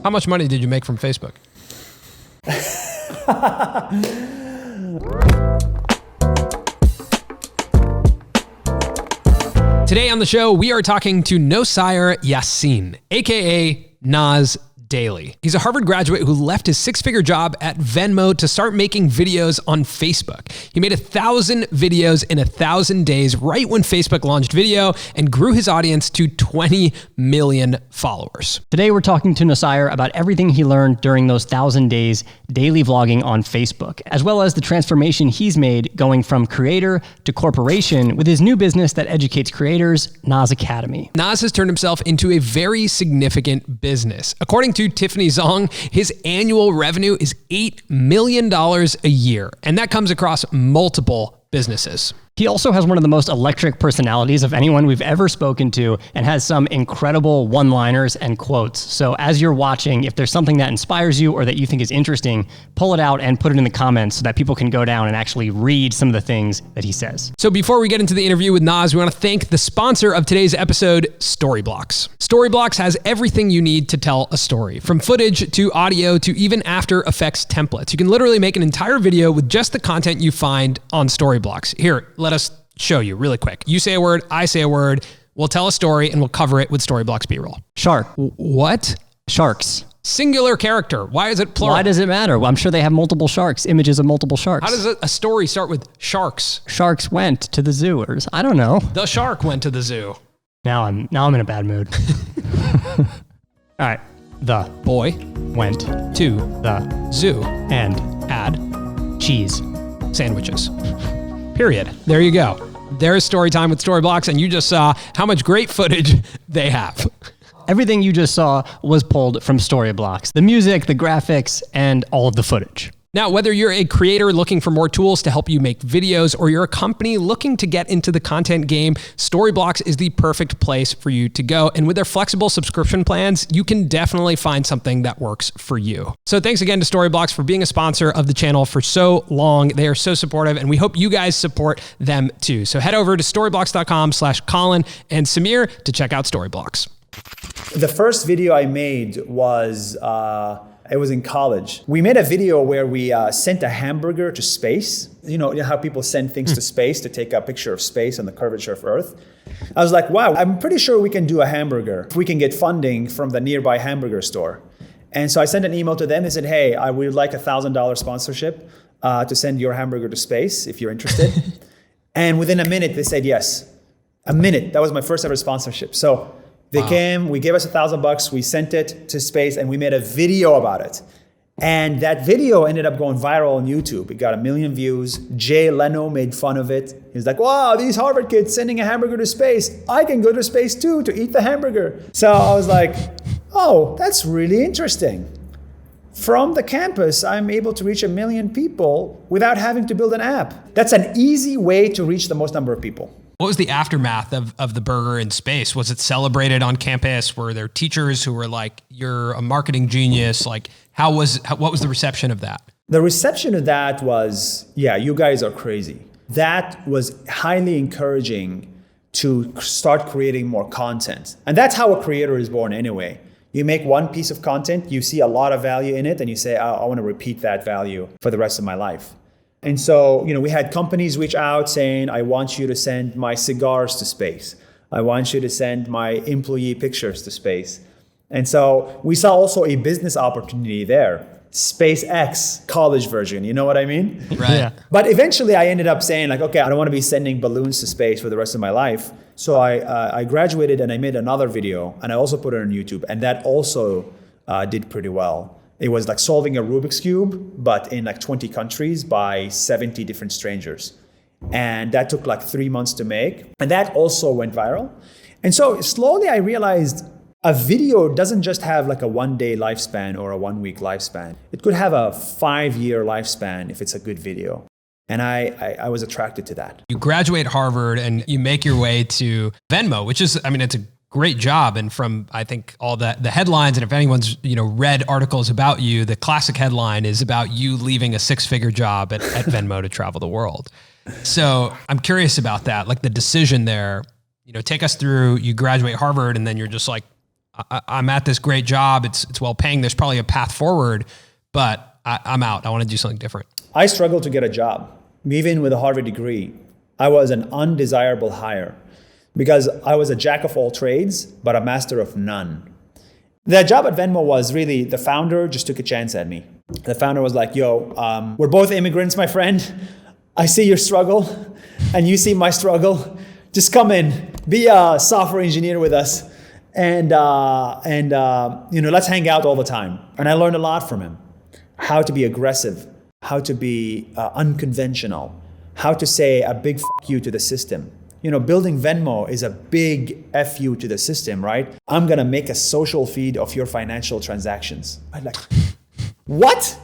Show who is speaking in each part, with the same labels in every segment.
Speaker 1: How much money did you make from Facebook? Today on the show, we are talking to Nosire Yassin, aka Nas Daily. He's a Harvard graduate who left his six-figure job at Venmo to start making videos on Facebook. He made 1,000 videos in 1,000 days right when Facebook launched video and grew his audience to 20 million followers.
Speaker 2: Today, we're talking to Nosire about everything he learned during those 1,000 days daily vlogging on Facebook, as well as the transformation he's made going from creator to corporation with his new business that educates creators, Nas Academy.
Speaker 1: Nas has turned himself into a very significant business. According to Tiffany Zong, his annual revenue is $8 million a year, and that comes across multiple businesses.
Speaker 2: He also has one of the most electric personalities of anyone we've ever spoken to and has some incredible one-liners and quotes. So as you're watching, if there's something that inspires you or that you think is interesting, pull it out and put it in the comments so that people can go down and actually read some of the things that he says.
Speaker 1: So before we get into the interview with Nas, we want to thank the sponsor of today's episode, Storyblocks. Storyblocks has everything you need to tell a story, from footage to audio to even After Effects templates. You can literally make an entire video with just the content you find on Storyblocks. Here, let us show you really quick. You say a word, I say a word, we'll tell a story and we'll cover it with Storyblocks B-roll.
Speaker 2: Shark.
Speaker 1: What?
Speaker 2: Sharks.
Speaker 1: Singular character. Why is it plural?
Speaker 2: Why does it matter? Well, I'm sure they have multiple sharks, images of multiple sharks.
Speaker 1: How does a story start with sharks?
Speaker 2: Sharks went to the zoo, or I don't know.
Speaker 1: The shark went to the zoo.
Speaker 2: Now I'm in a bad mood. All right. The
Speaker 1: boy
Speaker 2: went
Speaker 1: to
Speaker 2: the
Speaker 1: zoo
Speaker 2: and
Speaker 1: had
Speaker 2: cheese
Speaker 1: sandwiches. Period. There you go. There's story time with Storyblocks, and you just saw how much great footage they have.
Speaker 2: Everything you just saw was pulled from Storyblocks. The music, the graphics, and all of the footage.
Speaker 1: Now, whether you're a creator looking for more tools to help you make videos, or you're a company looking to get into the content game, Storyblocks is the perfect place for you to go. And with their flexible subscription plans, you can definitely find something that works for you. So thanks again to Storyblocks for being a sponsor of the channel for so long. They are so supportive, and we hope you guys support them too. So head over to storyblocks.com/Colin and Samir to check out Storyblocks.
Speaker 3: The first video I made was, it was in college. We made a video where we sent a hamburger to space. You know how people send things to space to take a picture of space and the curvature of Earth? I was like, wow, I'm pretty sure we can do a hamburger if we can get funding from the nearby hamburger store. And so I sent an email to them and said, hey, I would like $1,000 sponsorship to send your hamburger to space if you're interested. And within a minute, they said yes. A minute. That was my first ever sponsorship. So they came, we gave us $1,000, we sent it to space, and we made a video about it. And that video ended up going viral on YouTube. It got 1 million views. Jay Leno made fun of it. He was like, wow, these Harvard kids sending a hamburger to space. I can go to space too to eat the hamburger. So I was like, oh, that's really interesting. From the campus, I'm able to reach 1 million people without having to build an app. That's an easy way to reach the most number of people.
Speaker 1: What was the aftermath of the burger in space? Was it celebrated on campus? Were there teachers who were like, you're a marketing genius? Like, what was the reception of that?
Speaker 3: The reception of that was, yeah, you guys are crazy. That was highly encouraging to start creating more content. And that's how a creator is born anyway. You make one piece of content, you see a lot of value in it, and you say, I want to repeat that value for the rest of my life. And so, we had companies reach out saying, I want you to send my cigars to space. I want you to send my employee pictures to space. And so we saw also a business opportunity there. SpaceX college version, you know what I mean?
Speaker 1: Right. Yeah.
Speaker 3: But eventually I ended up saying like, okay, I don't want to be sending balloons to space for the rest of my life. So I graduated and I made another video and I also put it on YouTube, and that also did pretty well. It was like solving a Rubik's Cube, but in like 20 countries by 70 different strangers. And that took like 3 months to make. And that also went viral. And so slowly I realized a video doesn't just have like a 1-day lifespan or a 1-week lifespan. It could have a 5-year lifespan if it's a good video. And I was attracted to that.
Speaker 1: You graduate Harvard and you make your way to Venmo, which is, it's a great job. And from, I think, all the headlines, and if anyone's, read articles about you, the classic headline is about you leaving a 6-figure job at Venmo to travel the world. So I'm curious about that, like the decision there, take us through, you graduate Harvard and then you're just like, I'm at this great job. It's well paying. There's probably a path forward, but I'm out. I want to do something different.
Speaker 3: I struggled to get a job. Even with a Harvard degree, I was an undesirable hire because I was a jack of all trades, but a master of none. The job at Venmo was really, the founder just took a chance at me. The founder was like, yo, we're both immigrants, my friend. I see your struggle and you see my struggle. Just come in, be a software engineer with us and let's hang out all the time. And I learned a lot from him. How to be aggressive, how to be unconventional, how to say a big fuck you to the system. Building Venmo is a big F you to the system, right? I'm gonna make a social feed of your financial transactions. I'm like, what?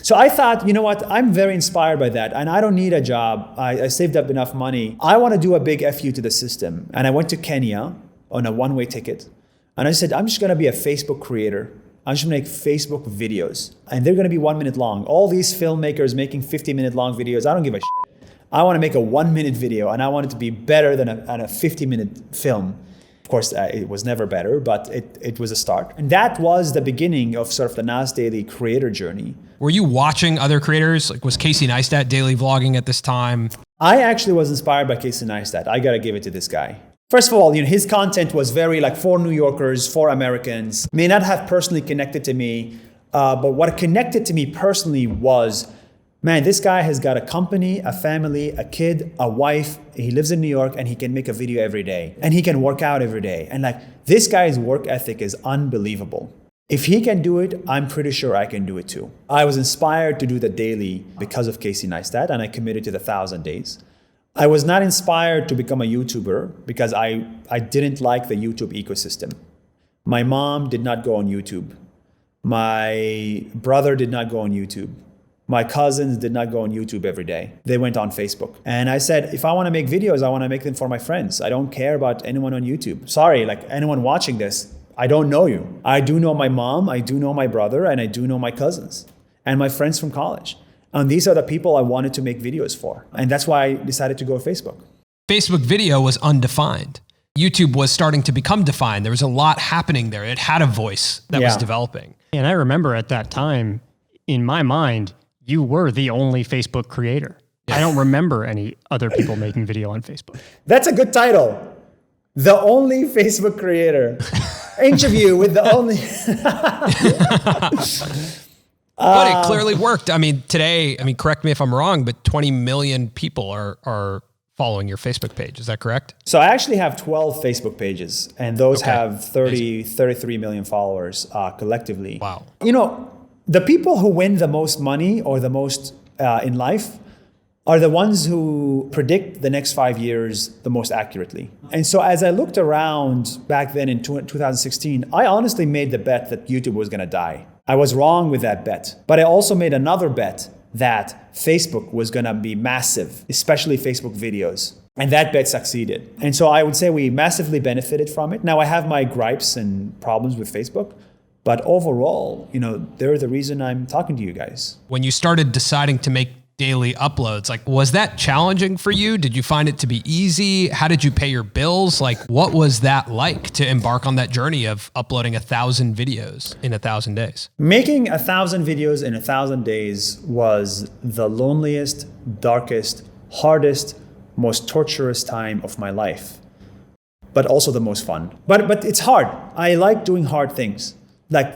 Speaker 3: So I thought, you know what? I'm very inspired by that and I don't need a job. I saved up enough money. I wanna do a big F you to the system. And I went to Kenya on a one-way ticket. And I said, I'm just gonna be a Facebook creator. I'm just gonna make Facebook videos. And they're gonna be 1 minute long. All these filmmakers making 50-minute long videos, I don't give a shit. I want to make a 1 minute video and I want it to be better than a 50-minute film. Of course, it was never better, but it was a start. And that was the beginning of sort of the Nas Daily creator journey.
Speaker 1: Were you watching other creators? Like, was Casey Neistat daily vlogging at this time?
Speaker 3: I actually was inspired by Casey Neistat. I got to give it to this guy. First of all, his content was very like for New Yorkers, for Americans, may not have personally connected to me, but what connected to me personally was, man, this guy has got a company, a family, a kid, a wife. He lives in New York and he can make a video every day and he can work out every day. And this guy's work ethic is unbelievable. If he can do it, I'm pretty sure I can do it too. I was inspired to do the daily because of Casey Neistat and I committed to the 1,000 days. I was not inspired to become a YouTuber because I didn't like the YouTube ecosystem. My mom did not go on YouTube. My brother did not go on YouTube. My cousins did not go on YouTube every day. They went on Facebook. And I said, if I want to make videos, I want to make them for my friends. I don't care about anyone on YouTube. Sorry, anyone watching this, I don't know you. I do know my mom, I do know my brother, and I do know my cousins and my friends from college. And these are the people I wanted to make videos for. And that's why I decided to go Facebook.
Speaker 1: Facebook video was undefined. YouTube was starting to become defined. There was a lot happening there. It had a voice that was developing.
Speaker 2: And I remember at that time, in my mind, you were the only Facebook creator. I don't remember any other people making video on Facebook.
Speaker 3: That's a good title. The only Facebook creator. Interview with the only...
Speaker 1: But it clearly worked. I mean, today, correct me if I'm wrong, but 20 million people are following your Facebook page. Is that correct?
Speaker 3: So I actually have 12 Facebook pages and those have 33 million followers collectively.
Speaker 1: Wow.
Speaker 3: The people who win the most money or the most in life are the ones who predict the next 5 years the most accurately. And so as I looked around back then in 2016, I honestly made the bet that YouTube was going to die. I was wrong with that bet. But I also made another bet that Facebook was going to be massive, especially Facebook videos. And that bet succeeded. And so I would say we massively benefited from it. Now I have my gripes and problems with Facebook. But overall, they're the reason I'm talking to you guys.
Speaker 1: When you started deciding to make daily uploads, was that challenging for you? Did you find it to be easy? How did you pay your bills? What was that like to embark on that journey of uploading 1,000 videos in 1,000 days?
Speaker 3: Making 1,000 videos in 1,000 days was the loneliest, darkest, hardest, most torturous time of my life, but also the most fun. But it's hard. I like doing hard things.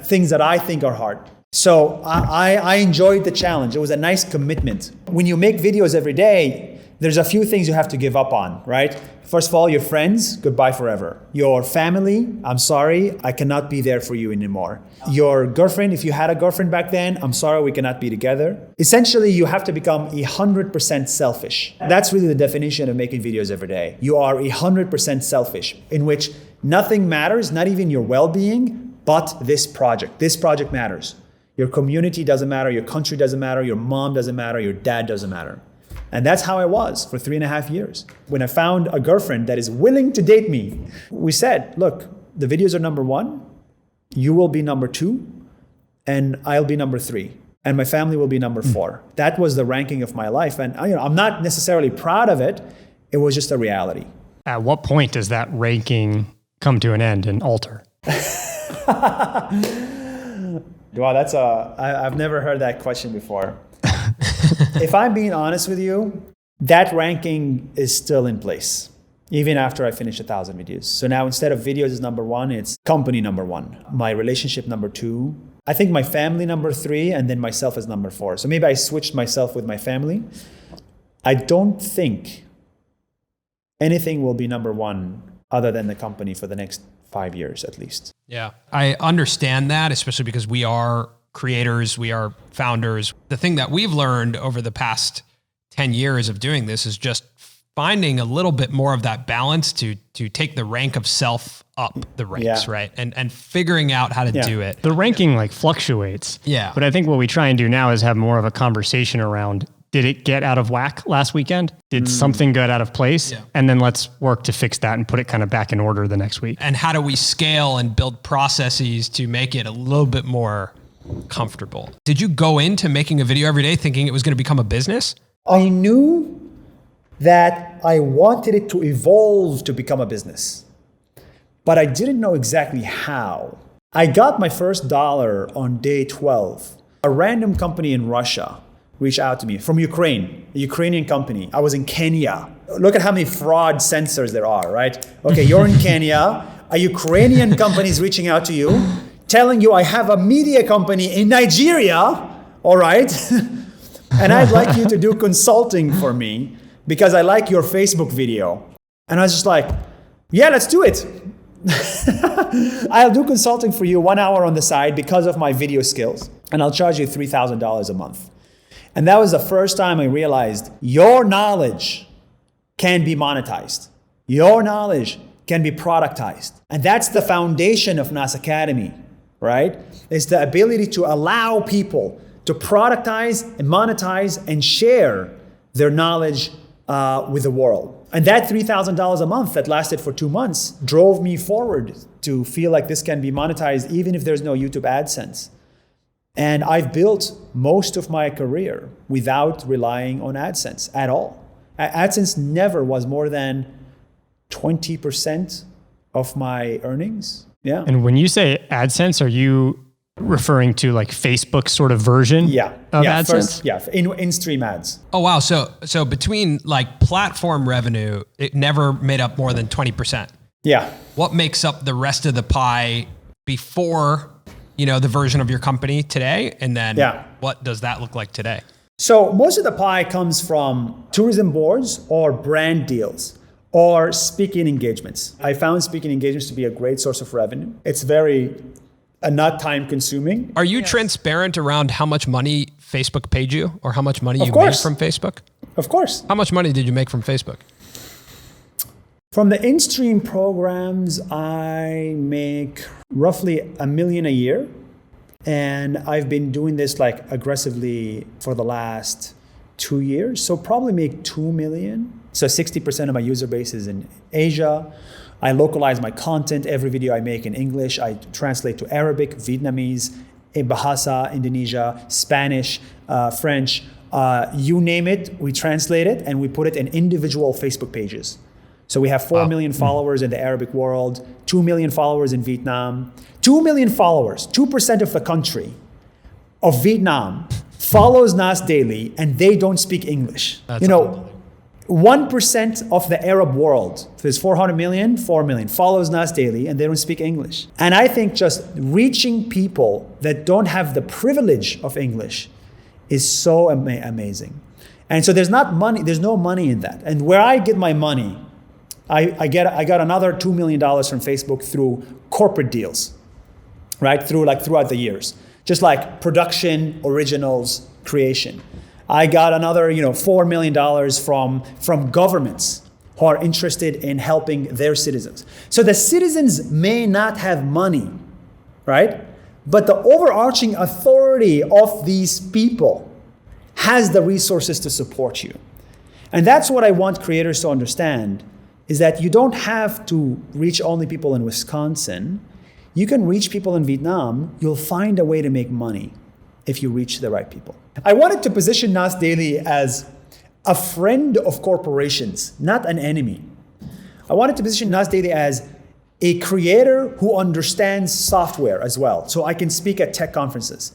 Speaker 3: Things that I think are hard. So I enjoyed the challenge. It was a nice commitment. When you make videos every day, there's a few things you have to give up on, right? First of all, your friends, goodbye forever. Your family, I'm sorry, I cannot be there for you anymore. Your girlfriend, if you had a girlfriend back then, I'm sorry, we cannot be together. Essentially, you have to become 100% selfish. That's really the definition of making videos every day. You are 100% selfish, in which nothing matters, not even your well-being, but this project. This project matters. Your community doesn't matter, your country doesn't matter, your mom doesn't matter, your dad doesn't matter. And that's how I was for 3.5 years. When I found a girlfriend that is willing to date me, we said, look, the videos are number 1, you will be number 2, and I'll be number 3, and my family will be number 4. That was the ranking of my life. And I'm not necessarily proud of it. It was just a reality.
Speaker 2: At what point does that ranking come to an end and alter?
Speaker 3: Wow, I've never heard that question before. If I'm being honest with you, that ranking is still in place, even after I finish 1,000 videos. So now instead of videos is number one, it's company number one, my relationship number two, I think my family number three, and then myself is number four. So maybe I switched myself with my family. I don't think anything will be number one other than the company for the next 5 years at least.
Speaker 1: Yeah, I understand that, especially because we are creators, we are founders. The thing that we've learned over the past 10 years of doing this is just finding a little bit more of that balance to take the rank of self up the ranks, right? And figuring out how to do it.
Speaker 2: The ranking like fluctuates.
Speaker 1: Yeah.
Speaker 2: But I think what we try and do now is have more of a conversation around, did it get out of whack last weekend? Did something get out of place? Yeah. And then let's work to fix that and put it kind of back in order the next week.
Speaker 1: And how do we scale and build processes to make it a little bit more comfortable? Did you go into making a video every day thinking it was going to become a business?
Speaker 3: I knew that I wanted it to evolve to become a business, but I didn't know exactly how. I got my first dollar on day 12. A random company in Russia reached out to me from Ukraine, a Ukrainian company. I was in Kenya. Look at how many fraud sensors there are, right? Okay, you're in Kenya, a Ukrainian company is reaching out to you, telling you I have a media company in Nigeria, all right? And I'd like you to do consulting for me because I like your Facebook video. And I was just like, yeah, let's do it. I'll do consulting for you 1 hour on the side because of my video skills, and I'll charge you $3,000 a month. And that was the first time I realized your knowledge can be monetized. Your knowledge can be productized. And that's the foundation of Nas Academy, right? It's the ability to allow people to productize and monetize and share their knowledge with the world. And that $3,000 a month that lasted for 2 months drove me forward to feel like this can be monetized even if there's no YouTube AdSense. And I've built most of my career without relying on AdSense at all. AdSense never was more than 20% of my earnings. Yeah.
Speaker 2: And when you say AdSense, are you referring to like Facebook sort of version of AdSense?
Speaker 3: In-stream ads.
Speaker 1: Oh, wow. So between like platform revenue, it never made up more than 20%.
Speaker 3: Yeah.
Speaker 1: What makes up the rest of the pie before, the version of your company today? And then what does that look like today?
Speaker 3: So most of the pie comes from tourism boards or brand deals or speaking engagements. I found speaking engagements to be a great source of revenue. It's very not time consuming.
Speaker 1: Are you transparent around how much money Facebook paid you or how much money you made from Facebook?
Speaker 3: Of course.
Speaker 1: How much money did you make from Facebook?
Speaker 3: From the in-stream programs, I make roughly $1 million a year. And I've been doing this like aggressively for the last 2 years. So probably make 2 million. So 60% of my user base is in Asia. I localize my content. Every video I make in English, I translate to Arabic, Vietnamese, Bahasa, Indonesia, Spanish, French, you name it, we translate it and we put it in individual Facebook pages. So we have 4 million followers in the Arabic world, 2 million followers in Vietnam, 2 million followers, 2% of the country of Vietnam follows Nas Daily and they don't speak English.
Speaker 1: That's
Speaker 3: 1% of the Arab world, if there's 400 million, 4 million, follows Nas Daily and they don't speak English. And I think just reaching people that don't have the privilege of English is so amazing. And so there's no money in that. And where I get my money, I got another $2 million from Facebook through corporate deals, right? Throughout the years. Just like production, originals, creation. I got another, $4 million from governments who are interested in helping their citizens. So the citizens may not have money, right? But the overarching authority of these people has the resources to support you. And that's what I want creators to understand, is that you don't have to reach only people in Wisconsin. You can reach people in Vietnam. You'll find a way to make money if you reach the right people. I wanted to position Nas Daily as a friend of corporations, not an enemy. I wanted to position Nas Daily as a creator who understands software as well, so I can speak at tech conferences,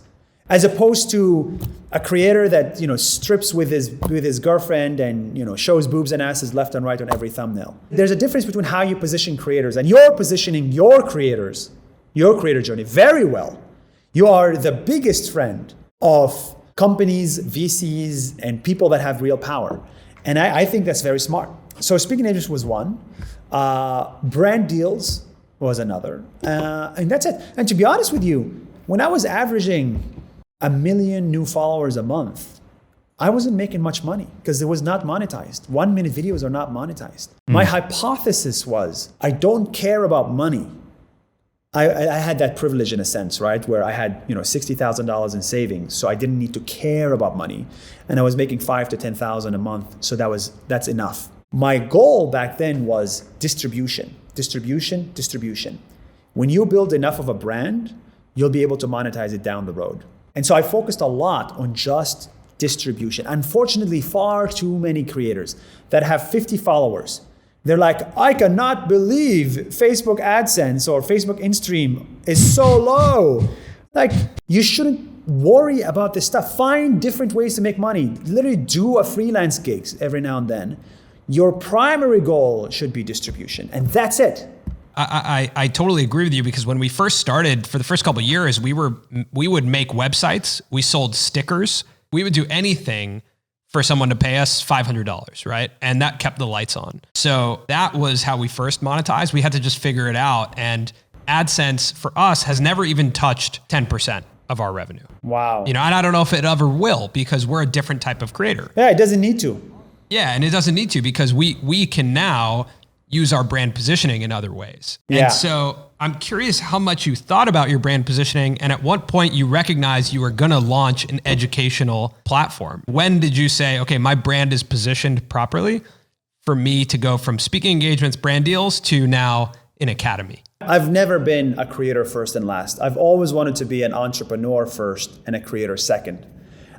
Speaker 3: as opposed to a creator that strips with his girlfriend and shows boobs and asses left and right on every thumbnail. There's a difference between how you position creators, and you're positioning your creators, your creator journey very well. You are the biggest friend of companies, VCs, and people that have real power, and I think that's very smart. So speaking English was one. Brand deals was another. And that's it. And to be honest with you, when I was averaging 1 million new followers a month, I wasn't making much money because it was not monetized. 1 minute videos are not monetized. My hypothesis was, I don't care about money. I had that privilege in a sense, right? Where I had $60,000 in savings, so I didn't need to care about money. And I was making $5,000 to $10,000 a month, so that's enough. My goal back then was distribution. When you build enough of a brand, you'll be able to monetize it down the road. And so I focused a lot on just distribution. Unfortunately, far too many creators that have 50 followers, they're like, I cannot believe Facebook AdSense or Facebook InStream is so low. Like, you shouldn't worry about this stuff. Find different ways to make money. Literally do a freelance gigs every now and then. Your primary goal should be distribution, and that's it.
Speaker 1: I totally agree with you, because when we first started, for the first couple of years, we would make websites, we sold stickers, we would do anything for someone to pay us $500, right? And that kept the lights on. So that was how we first monetized. We had to just figure it out, and AdSense for us has never even touched 10% of our revenue.
Speaker 3: Wow.
Speaker 1: And I don't know if it ever will, because we're a different type of creator.
Speaker 3: Yeah, it doesn't need to.
Speaker 1: Yeah, and it doesn't need to, because we can now use our brand positioning in other ways.
Speaker 3: Yeah.
Speaker 1: And so I'm curious how much you thought about your brand positioning, and at what point you recognized you were going to launch an educational platform. When did you say, okay, my brand is positioned properly for me to go from speaking engagements, brand deals, to now an academy?
Speaker 3: I've never been a creator first and last. I've always wanted to be an entrepreneur first and a creator second.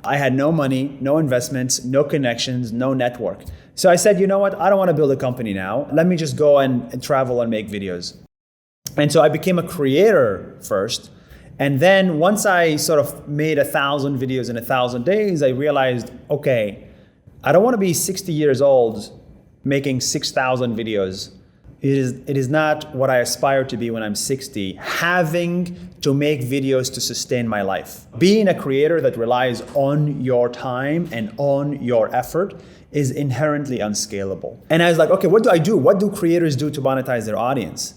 Speaker 3: I had no money, no investments, no connections, no network. So I said, you know what? I don't want to build a company now. Let me just go and travel and make videos. And so I became a creator first. And then once I sort of made 1,000 videos in 1,000 days, I realized, okay, I don't want to be 60 years old making 6,000 videos. It is not what I aspire to be when I'm 60, having to make videos to sustain my life. Being a creator that relies on your time and on your effort is inherently unscalable. And I was like, okay, what do I do? What do creators do to monetize their audience?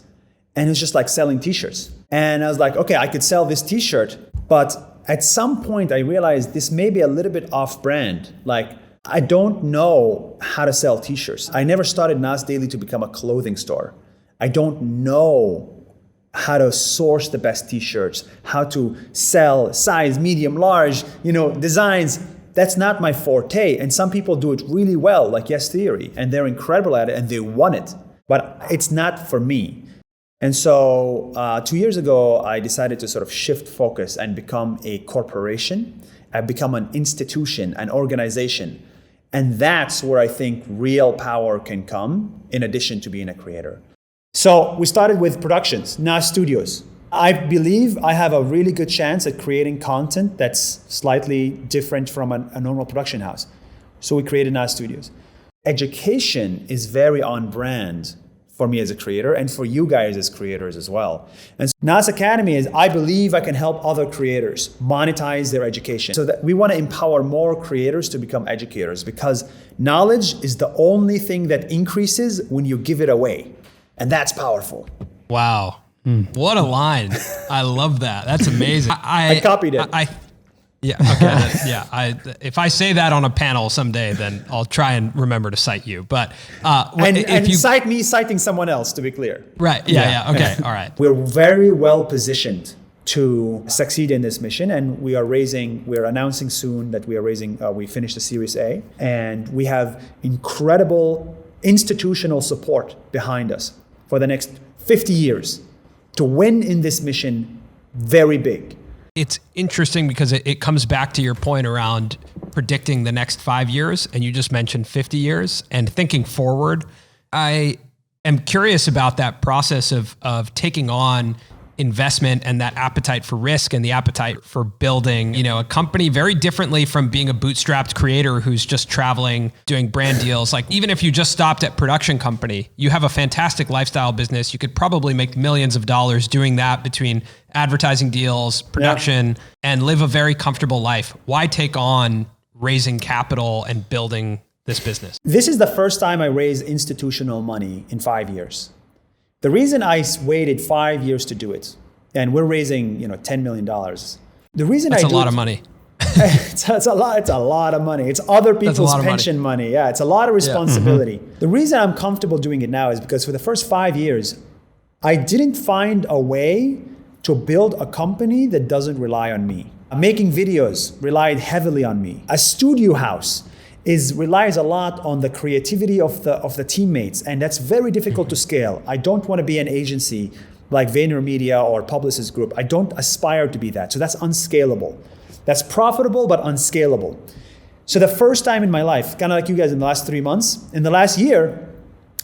Speaker 3: And it's just like selling t-shirts. And I was like, okay, I could sell this t-shirt, but at some point I realized this may be a little bit off-brand. Like, I don't know how to sell t-shirts. I never started Nas Daily to become a clothing store. I don't know how to source the best t-shirts, how to sell size, medium, large, designs. That's not my forte. And some people do it really well, like Yes Theory, and they're incredible at it and they want it, but it's not for me. And so 2 years ago, I decided to sort of shift focus and become a corporation. I become an institution, an organization. And that's where I think real power can come, in addition to being a creator. So we started with productions, Nas Studios. I believe I have a really good chance at creating content that's slightly different from a normal production house. So we created Nas Studios. Education is very on brand for me as a creator and for you guys as creators as well. And so Nas Academy is, I believe I can help other creators monetize their education. So that we want to empower more creators to become educators, because knowledge is the only thing that increases when you give it away. And that's powerful.
Speaker 1: Wow. What a line. I love that. That's amazing.
Speaker 3: I copied it.
Speaker 1: Yeah. Okay. If I say that on a panel someday, then I'll try and remember to cite you. But
Speaker 3: and cite me citing someone else, to be clear.
Speaker 1: Right. Yeah. Okay. All right.
Speaker 3: We're very well positioned to succeed in this mission, and we're announcing soon that we finished the Series A, and we have incredible institutional support behind us for the next 50 years to win in this mission very big.
Speaker 1: It's interesting because it comes back to your point around predicting the next 5 years, and you just mentioned 50 years and thinking forward. I am curious about that process of taking on investment and that appetite for risk and the appetite for building, a company very differently from being a bootstrapped creator who's just traveling, doing brand deals. Like even if you just stopped at production company, you have a fantastic lifestyle business. You could probably make millions of dollars doing that between advertising deals, production, and live a very comfortable life. Why take on raising capital and building this business?
Speaker 3: This is the first time I raised institutional money in 5 years. The reason I waited 5 years to do it, and we're raising, $10 million. The reason
Speaker 1: That's
Speaker 3: I
Speaker 1: a
Speaker 3: do
Speaker 1: lot
Speaker 3: it,
Speaker 1: of money.
Speaker 3: it's a lot of money. It's other people's pension money. Yeah, it's a lot of responsibility. Yeah. The reason I'm comfortable doing it now is because for the first 5 years, I didn't find a way to build a company that doesn't rely on me. Making videos relied heavily on me. A studio house relies a lot on the creativity of the teammates, and that's very difficult to scale. I don't want to be an agency like VaynerMedia or Publicis Group. I don't aspire to be that. So that's unscalable. That's profitable but unscalable. So the first time in my life, kind of like you guys in the last 3 months, in the last year,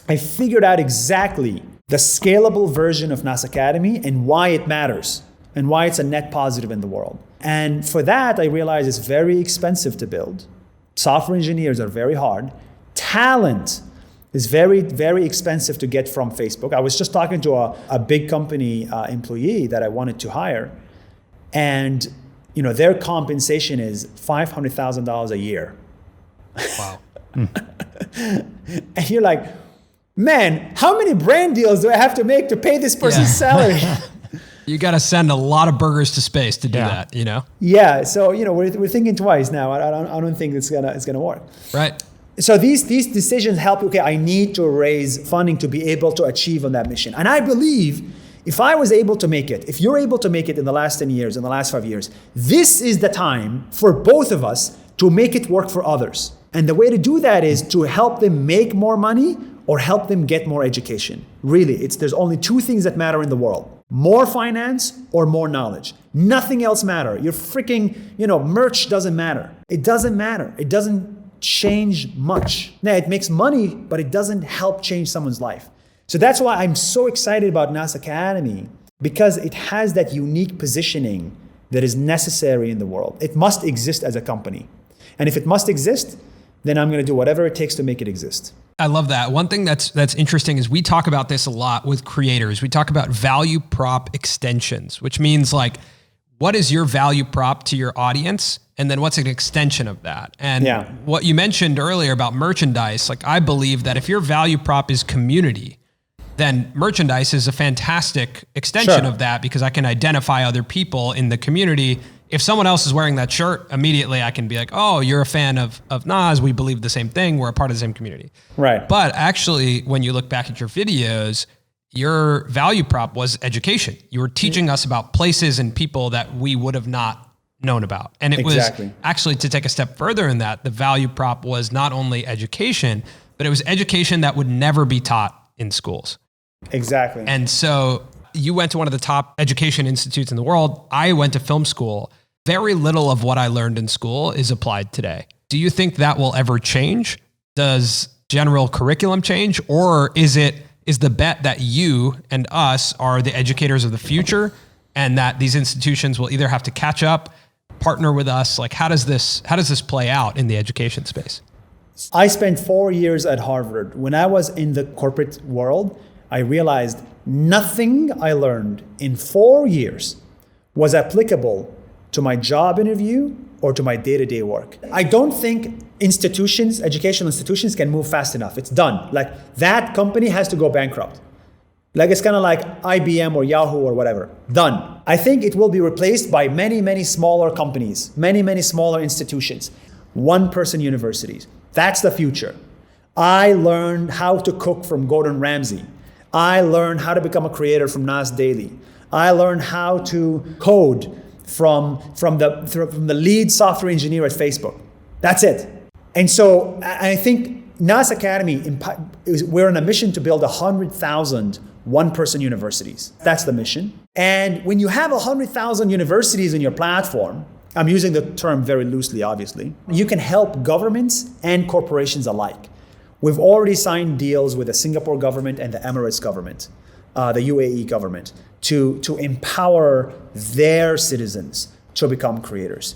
Speaker 3: I figured out exactly the scalable version of Nas Academy and why it matters and why it's a net positive in the world. And for that, I realized it's very expensive to build. Software engineers are very hard. Talent is very, very expensive to get from Facebook. I was just talking to a big company employee that I wanted to hire, and their compensation is $500,000 a year.
Speaker 1: Wow.
Speaker 3: And you're like, man, how many brand deals do I have to make to pay this person's salary?
Speaker 1: You got to send a lot of burgers to space to do that,
Speaker 3: Yeah, so we're thinking twice now. I don't think it's gonna work.
Speaker 1: Right.
Speaker 3: So these decisions help. Okay, I need to raise funding to be able to achieve on that mission. And I believe if I was able to make it, if you're able to make it in the last 10 years, in the last 5 years, this is the time for both of us to make it work for others. And the way to do that is to help them make more money or help them get more education. Really, there's only two things that matter in the world. More finance or more knowledge. Nothing else matters. Your freaking, merch doesn't matter. It doesn't matter. It doesn't change much. Now, it makes money, but it doesn't help change someone's life. So that's why I'm so excited about Nas Academy, because it has that unique positioning that is necessary in the world. It must exist as a company. And if it must exist, then I'm going to do whatever it takes to make it exist.
Speaker 1: I love that. One thing that's interesting is we talk about this a lot with creators. We talk about value prop extensions, which means like, what is your value prop to your audience? And then what's an extension of that? And what you mentioned earlier about merchandise, like I believe that if your value prop is community, then merchandise is a fantastic extension of that, because I can identify other people in the community. If someone else is wearing that shirt, immediately I can be like, oh, you're a fan of Nas. We believe the same thing. We're a part of the same community.
Speaker 3: Right.
Speaker 1: But actually, when you look back at your videos, your value prop was education. You were teaching us about places and people that we would have not known about. And it was actually, to take a step further in that, the value prop was not only education, but it was education that would never be taught in schools.
Speaker 3: Exactly.
Speaker 1: And so you went to one of the top education institutes in the world. I went to film school. Very little of what I learned in school is applied today. Do you think that will ever change? Does general curriculum change? Or is the bet that you and us are the educators of the future, and that these institutions will either have to catch up, partner with us? Like, how does this play out in the education space?
Speaker 3: I spent 4 years at Harvard. When I was in the corporate world, I realized nothing I learned in 4 years was applicable to my job interview or to my day-to-day work. I don't think educational institutions can move fast enough. It's done. Like, that company has to go bankrupt. Like, it's kind of like IBM or Yahoo or whatever. Done. I think it will be replaced by many, many smaller companies, many, many smaller institutions, one-person universities. That's the future. I learned how to cook from Gordon Ramsay. I learned how to become a creator from Nas Daily. I learned how to code from the lead software engineer at Facebook. That's it. And so I think Nas Academy, we're on a mission to build 100,000 one-person universities. That's the mission. And when you have 100,000 universities in your platform, I'm using the term very loosely, obviously, you can help governments and corporations alike. We've already signed deals with the Singapore government and the Emirates government, the UAE government, to empower their citizens to become creators.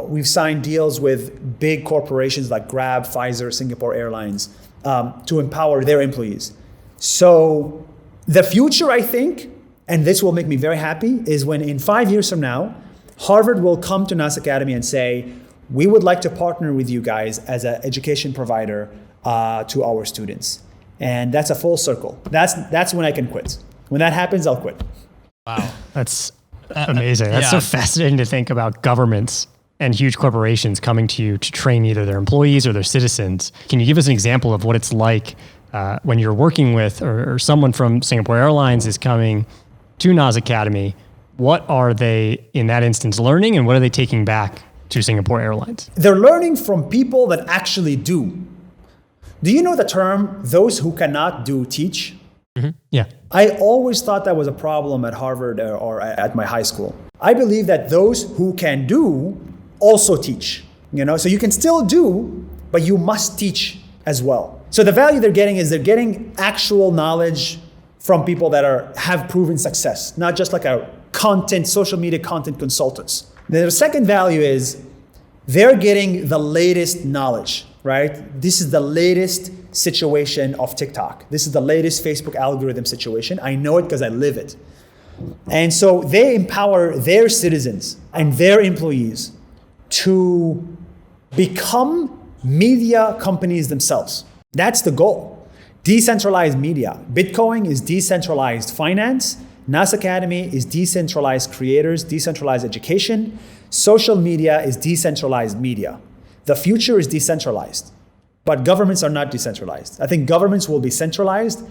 Speaker 3: We've signed deals with big corporations like Grab, Pfizer, Singapore Airlines to empower their employees. So the future, I think, and this will make me very happy, is when in 5 years from now, Harvard will come to Nas Academy and say, we would like to partner with you guys as an education provider to our students. And that's a full circle. That's when I can quit. When that happens, I'll quit.
Speaker 2: Wow, that's amazing. That's so fascinating to think about governments and huge corporations coming to you to train either their employees or their citizens. Can you give us an example of what it's like when you're working with or someone from Singapore Airlines is coming to Nas Academy? What are they, in that instance, learning, and what are they taking back to Singapore Airlines?
Speaker 3: They're learning from people that actually do. Do you know the term, those who cannot do teach?
Speaker 2: Mm-hmm. Yeah.
Speaker 3: I always thought that was a problem at Harvard or at my high school. I believe that those who can do also teach. So you can still do, but you must teach as well. So the value they're getting is they're getting actual knowledge from people that have proven success, not just like a social media content consultants. The second value is they're getting the latest knowledge, right? This is the latest situation of TikTok. This is the latest Facebook algorithm situation. I know it because I live it. And so they empower their citizens and their employees to become media companies themselves. That's the goal. Decentralized media. Bitcoin is decentralized finance. Nas Academy is decentralized creators, decentralized education. Social media is decentralized media. The future is decentralized, but governments are not decentralized. I think governments will be centralized.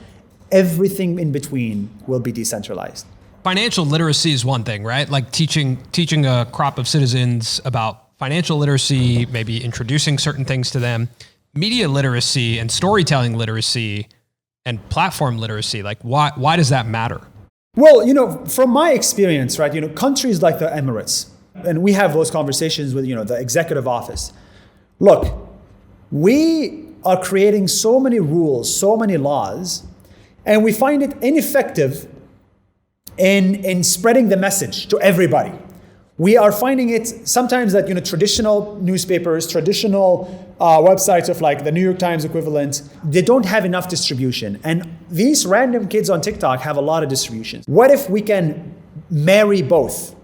Speaker 3: Everything in between will be decentralized.
Speaker 1: Financial literacy is one thing, right? Like teaching a crop of citizens about financial literacy, maybe introducing certain things to them. Media literacy and storytelling literacy and platform literacy, like why does that matter?
Speaker 3: Well, from my experience, right, countries like the Emirates, and we have those conversations with, the executive office. Look, we are creating so many rules, so many laws, and we find it ineffective in spreading the message to everybody. We are finding it sometimes that, traditional newspapers, traditional websites of like the New York Times equivalent, they don't have enough distribution. And these random kids on TikTok have a lot of distribution. What if we can marry both?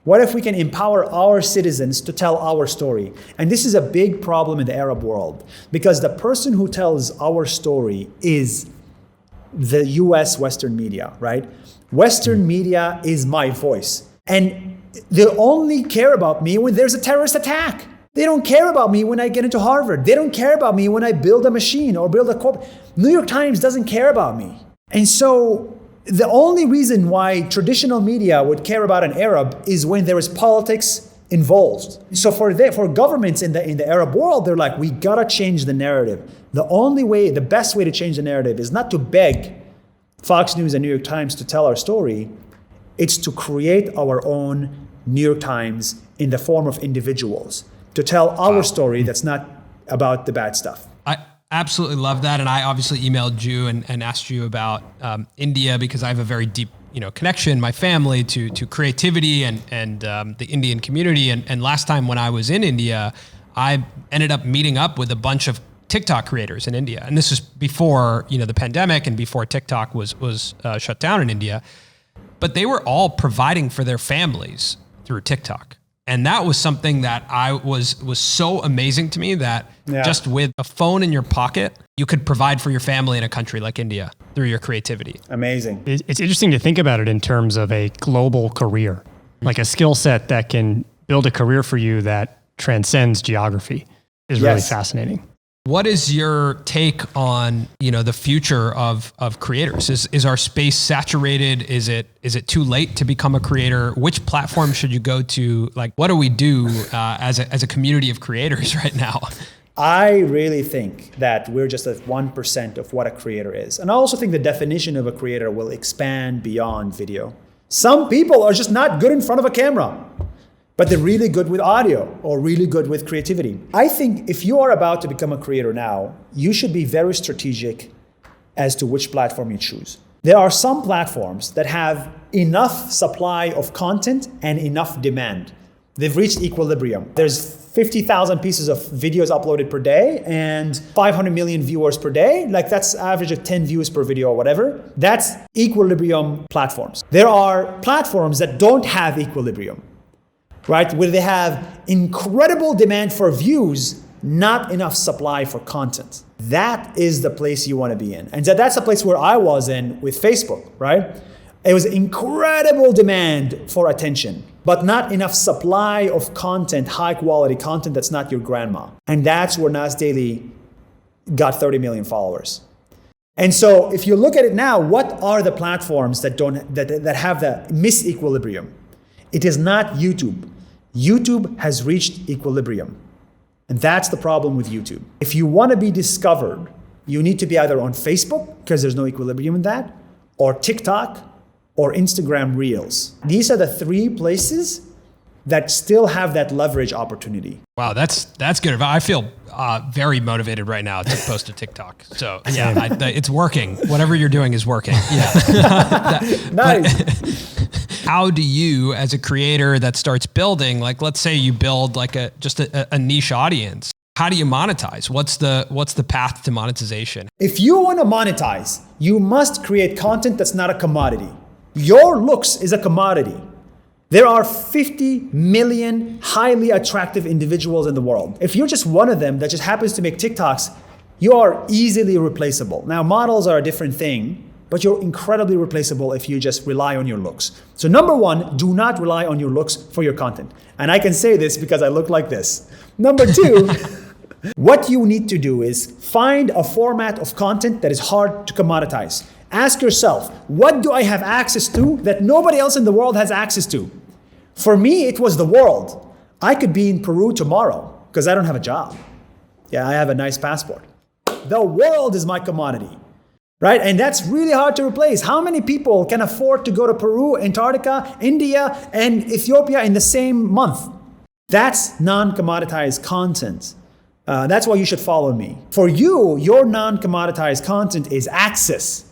Speaker 3: What if we can empower our citizens to tell our story? And this is a big problem in the Arab world, because the person who tells our story is the US Western media, right? Western media is my voice. And they only care about me when there's a terrorist attack. They don't care about me when I get into Harvard. They don't care about me when I build a machine or build a corp. New York Times doesn't care about me. And so the only reason why traditional media would care about an Arab is when there is politics involved. So for governments in the Arab world, they're like, we gotta change the narrative. The best way to change the narrative is not to beg Fox News and New York Times to tell our story. It's to create our own New York Times in the form of individuals to tell our story that's not about the bad stuff.
Speaker 1: I absolutely love that. And I obviously emailed you and asked you about India because I have a very deep connection, my family, to creativity and the Indian community. And last time when I was in India, I ended up meeting up with a bunch of TikTok creators in India. And this is before the pandemic and before TikTok was shut down in India. But they were all providing for their families through TikTok. And that was something that was so amazing to me that just with a phone in your pocket, you could provide for your family in a country like India through your creativity.
Speaker 3: Amazing.
Speaker 2: It's interesting to think about it in terms of a global career, like a skill set that can build a career for you that transcends geography is really fascinating.
Speaker 1: What is your take on, the future of creators? Is our space saturated? Is it too late to become a creator? Which platform should you go to? Like, what do we do as a community of creators right now?
Speaker 3: I really think that we're just at 1% of what a creator is. And I also think the definition of a creator will expand beyond video. Some people are just not good in front of a camera. but they're really good with audio or really good with creativity. I think if you are about to become a creator now, you should be very strategic as to which platform you choose. There are some platforms that have enough supply of content and enough demand. They've reached equilibrium. There's 50,000 pieces of videos uploaded per day and 500 million viewers per day. Like that's average of 10 views per video or whatever. That's equilibrium platforms. There are platforms that don't have equilibrium, right? Where they have incredible demand for views, not enough supply for content. That is the place you want to be in. And that's the place where I was in with Facebook, right? It was incredible demand for attention, but not enough supply of content, high quality content that's not your grandma. And that's where Nas Daily got 30 million followers. And so if you look at it now, what are the platforms that have the misequilibrium? It is not YouTube. YouTube has reached equilibrium. And that's the problem with YouTube. If you want to be discovered, you need to be either on Facebook, because there's no equilibrium in that, or TikTok, or Instagram Reels. These are the three places that still have that leverage opportunity.
Speaker 1: Wow, that's good. I feel very motivated right now to post to TikTok. So yeah, it's working. Whatever you're doing is working. Yeah.
Speaker 3: Nice.
Speaker 1: How do you, as a creator that starts building, like let's say you build like a niche audience, how do you monetize? What's the path to monetization?
Speaker 3: If you want to monetize, you must create content that's not a commodity. Your looks is a commodity. There are 50 million highly attractive individuals in the world. If you're just one of them that just happens to make TikToks, you are easily replaceable. Now, models are a different thing, but you're incredibly replaceable if you just rely on your looks. So number one, do not rely on your looks for your content. And I can say this because I look like this. Number two, what you need to do is find a format of content that is hard to commoditize. Ask yourself, what do I have access to that nobody else in the world has access to? For me, it was the world. I could be in Peru tomorrow because I don't have a job. Yeah, I have a nice passport. The world is my commodity, right? And that's really hard to replace. How many people can afford to go to Peru, Antarctica, India, and Ethiopia in the same month? That's non-commoditized content. That's why you should follow me. For you, your non-commoditized content is access.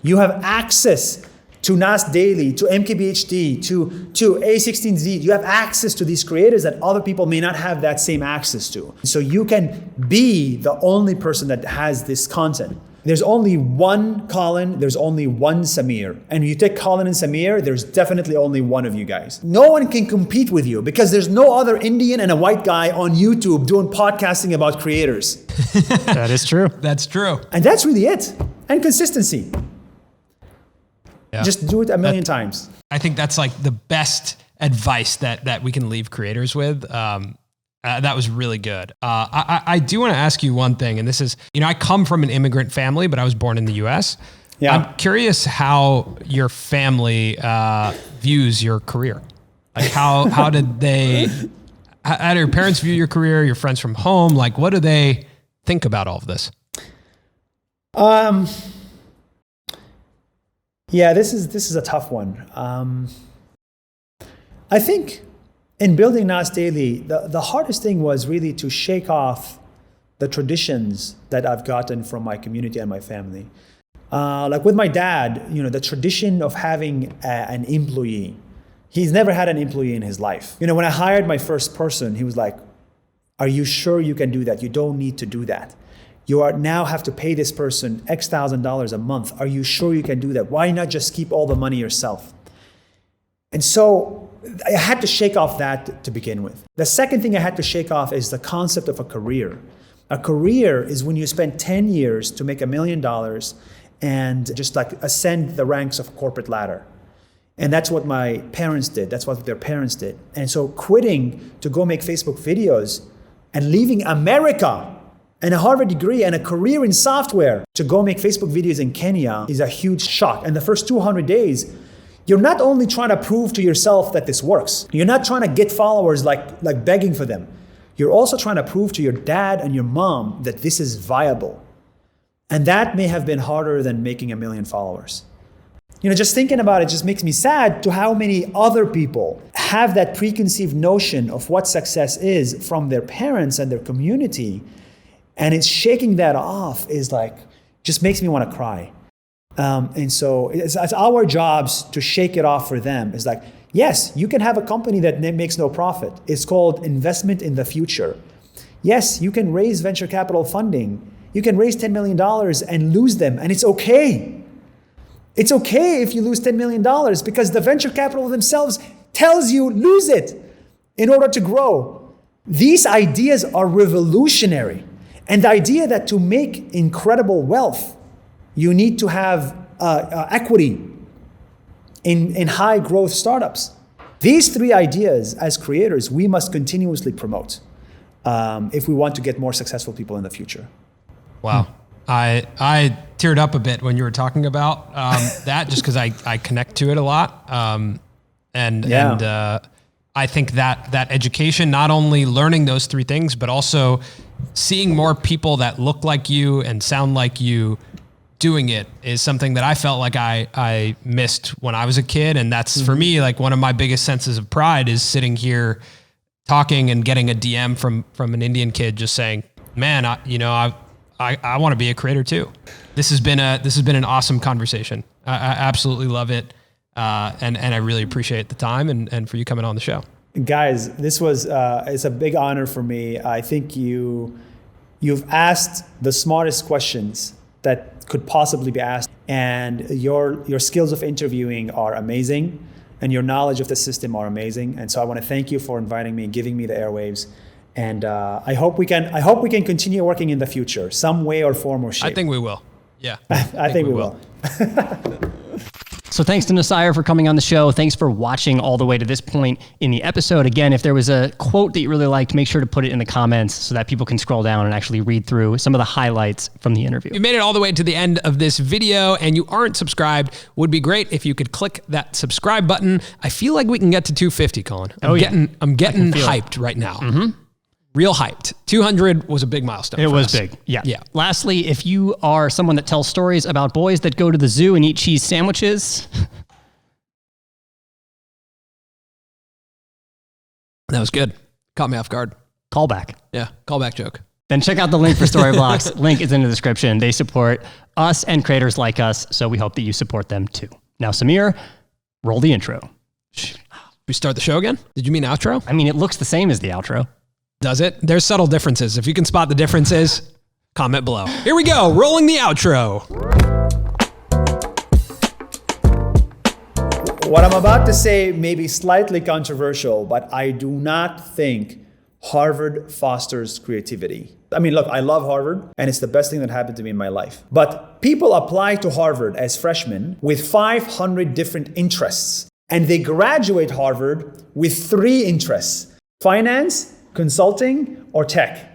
Speaker 3: You have access to Nas Daily, to MKBHD, to A16Z. You have access to these creators that other people may not have that same access to. So you can be the only person that has this content. There's only one Colin, there's only one Samir. And you take Colin and Samir, there's definitely only one of you guys. No one can compete with you because there's no other Indian and a white guy on YouTube doing podcasting about creators.
Speaker 2: That is true.
Speaker 1: That's true.
Speaker 3: And that's really it. And consistency.
Speaker 1: Yeah.
Speaker 3: Just do it a million times.
Speaker 1: I think that's like the best advice that we can leave creators with. That was really good. I do want to ask you one thing, and this is, I come from an immigrant family, but I was born in the US. Yeah. I'm curious how your family views your career. Like how do your parents view your career, your friends from home? Like, what do they think about all of this?
Speaker 3: Yeah, this is a tough one. I think in building Nas Daily, the hardest thing was really to shake off the traditions that I've gotten from my community and my family. Like with my dad, the tradition of having an employee. He's never had an employee in his life. When I hired my first person, he was like, "Are you sure you can do that? You don't need to do that. You now have to pay this person X $1,000 a month. Are you sure you can do that? Why not just keep all the money yourself?" And so I had to shake off that to begin with. The second thing I had to shake off is the concept of a career. A career is when you spend 10 years to make $1 million and just like ascend the ranks of a corporate ladder. And that's what my parents did. That's what their parents did. And so quitting to go make Facebook videos and leaving America and a Harvard degree and a career in software to go make Facebook videos in Kenya is a huge shock. And the first 200 days, you're not only trying to prove to yourself that this works. You're not trying to get followers like begging for them. You're also trying to prove to your dad and your mom that this is viable. And that may have been harder than making 1 million followers. Just thinking about it just makes me sad to how many other people have that preconceived notion of what success is from their parents and their community, and it's shaking that off is like, just makes me want to cry. And so it's our jobs to shake it off for them. It's like, yes, you can have a company that makes no profit. It's called investment in the future. Yes, you can raise venture capital funding. You can raise $10 million and lose them, and it's okay. It's okay if you lose $10 million because the venture capital themselves tells you lose it in order to grow. These ideas are revolutionary. And the idea that to make incredible wealth, you need to have equity in high growth startups. These three ideas as creators, we must continuously promote if we want to get more successful people in the future.
Speaker 1: Wow. I teared up a bit when you were talking about that, just because I connect to it a lot. And I think that education, not only learning those three things, but also seeing more people that look like you and sound like you doing it is something that I felt like I missed when I was a kid. And that's for me, like one of my biggest senses of pride is sitting here talking and getting a DM from an Indian kid just saying, man, I want to be a creator too. This has been an awesome conversation. I absolutely love it. And I really appreciate the time and for you coming on the show.
Speaker 3: Guys, this was it's a big honor for me. I think you've asked the smartest questions that could possibly be asked, and your skills of interviewing are amazing, and your knowledge of the system are amazing. And so I want to thank you for inviting me, giving me the airwaves, and I hope we can continue working in the future, some way or form or shape.
Speaker 1: I think we will. Yeah,
Speaker 3: I think we will.
Speaker 2: So thanks to Nasir for coming on the show. Thanks for watching all the way to this point in the episode. Again, if there was a quote that you really liked, make sure to put it in the comments so that people can scroll down and actually read through some of the highlights from the interview.
Speaker 1: If you made it all the way to the end of this video and you aren't subscribed, would be great if you could click that subscribe button. I feel like we can get to 250, Colin. I'm getting hyped right now. Mm-hmm. Real hyped. 200 was a big milestone.
Speaker 2: It was big. Yeah. Lastly, if you are someone that tells stories about boys that go to the zoo and eat cheese sandwiches.
Speaker 1: That was good. Caught me off guard.
Speaker 2: Callback.
Speaker 1: Yeah. Callback joke.
Speaker 2: Then check out the link for Storyblocks. Link is in the description. They support us and creators like us, so we hope that you support them too. Now, Samir, roll the intro.
Speaker 1: We start the show again? Did you mean outro?
Speaker 2: I mean, it looks the same as the outro.
Speaker 1: Does it? There's subtle differences. If you can spot the differences, comment below. Here we go. Rolling the outro.
Speaker 3: What I'm about to say may be slightly controversial, but I do not think Harvard fosters creativity. I mean, look, I love Harvard, and it's the best thing that happened to me in my life. But people apply to Harvard as freshmen with 500 different interests, and they graduate Harvard with 3 interests: finance, consulting, or tech.